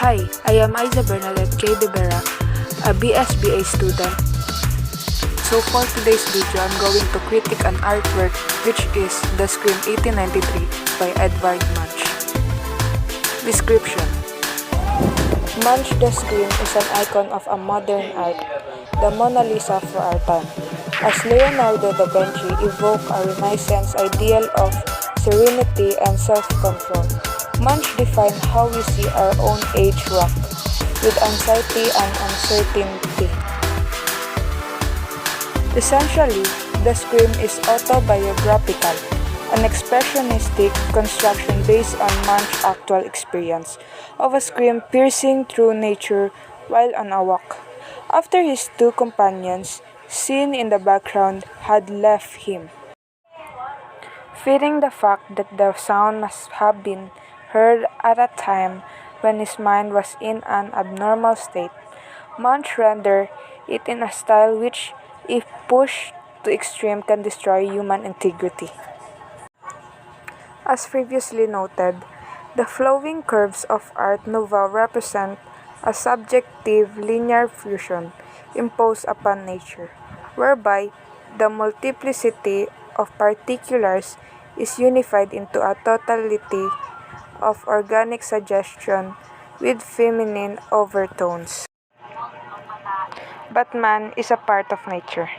Hi, I am Isa Bernadette K. De Vera, a BSBA student. So for today's video, I'm going to critique an artwork which is The Scream 1893 by Edvard Munch. Description: Munch The Scream is an icon of a modern art, the Mona Lisa for our time. As Leonardo da Vinci evoked a Renaissance ideal of serenity and self-control, Munch defined how we see our own age rock, with anxiety and uncertainty. Essentially, The Scream is autobiographical, an expressionistic construction based on Munch's actual experience of a scream piercing through nature while on a walk, after his two companions, seen in the background, had left him. Fitting the fact that the sound must have been heard at a time when his mind was in an abnormal state, Munch rendered it in a style which, if pushed to extreme, can destroy human integrity. As previously noted, the flowing curves of Art Nouveau represent a subjective linear fusion imposed upon nature, whereby the multiplicity of particulars is unified into a totality of organic suggestion with feminine overtones. But man is a part of nature,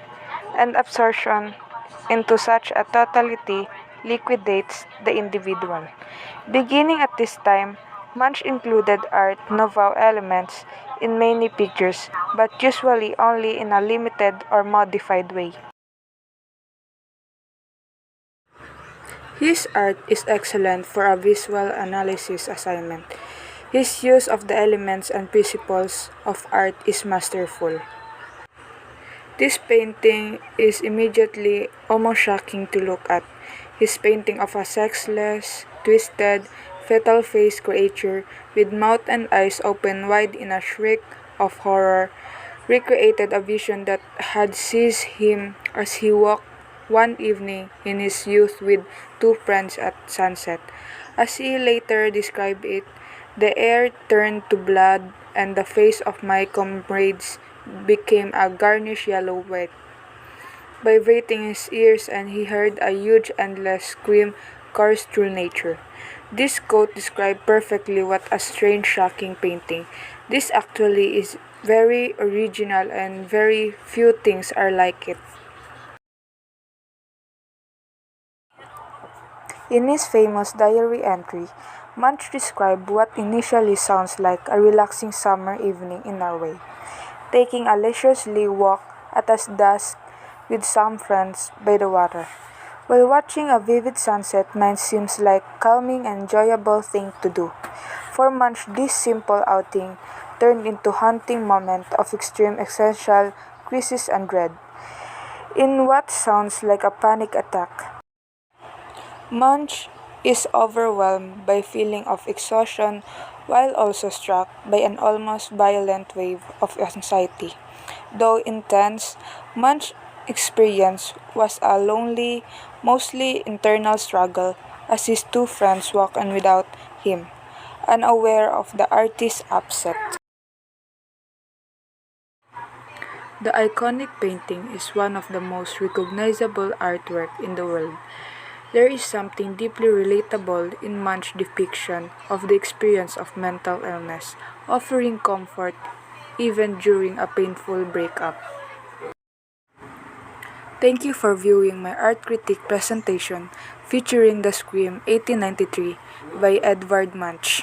and absorption into such a totality liquidates the individual. Beginning at this time, Munch included Art Nouveau elements in many pictures, but usually only in a limited or modified way. His art is excellent for a visual analysis assignment. His use of the elements and principles of art is masterful. This painting is immediately almost shocking to look at. His painting of a sexless, twisted, fetal-faced creature with mouth and eyes open wide in a shriek of horror recreated a vision that had seized him as he walked one evening in his youth with two friends at sunset. As he later described it, the air turned to blood and the face of my comrades became a garnished yellow wet, vibrating his ears, and he heard a huge endless scream course through nature. This quote describes perfectly what a strange, shocking painting. This actually is very original and very few things are like it. In his famous diary entry, Munch described what initially sounds like a relaxing summer evening in Norway, taking a leisurely walk at dusk with some friends by the water. While watching a vivid sunset might seem like a calming and enjoyable thing to do. For Munch, this simple outing turned into a haunting moment of extreme existential crisis and dread. In what sounds like a panic attack, Munch is overwhelmed by feeling of exhaustion while also struck by an almost violent wave of anxiety. Though intense, Munch's experience was a lonely, mostly internal struggle as his two friends walked on without him, unaware of the artist's upset. The iconic painting is one of the most recognizable artwork in the world. There is something deeply relatable in Munch's depiction of the experience of mental illness, offering comfort even during a painful breakup. Thank you for viewing my art critique presentation featuring The Scream 1893 by Edvard Munch.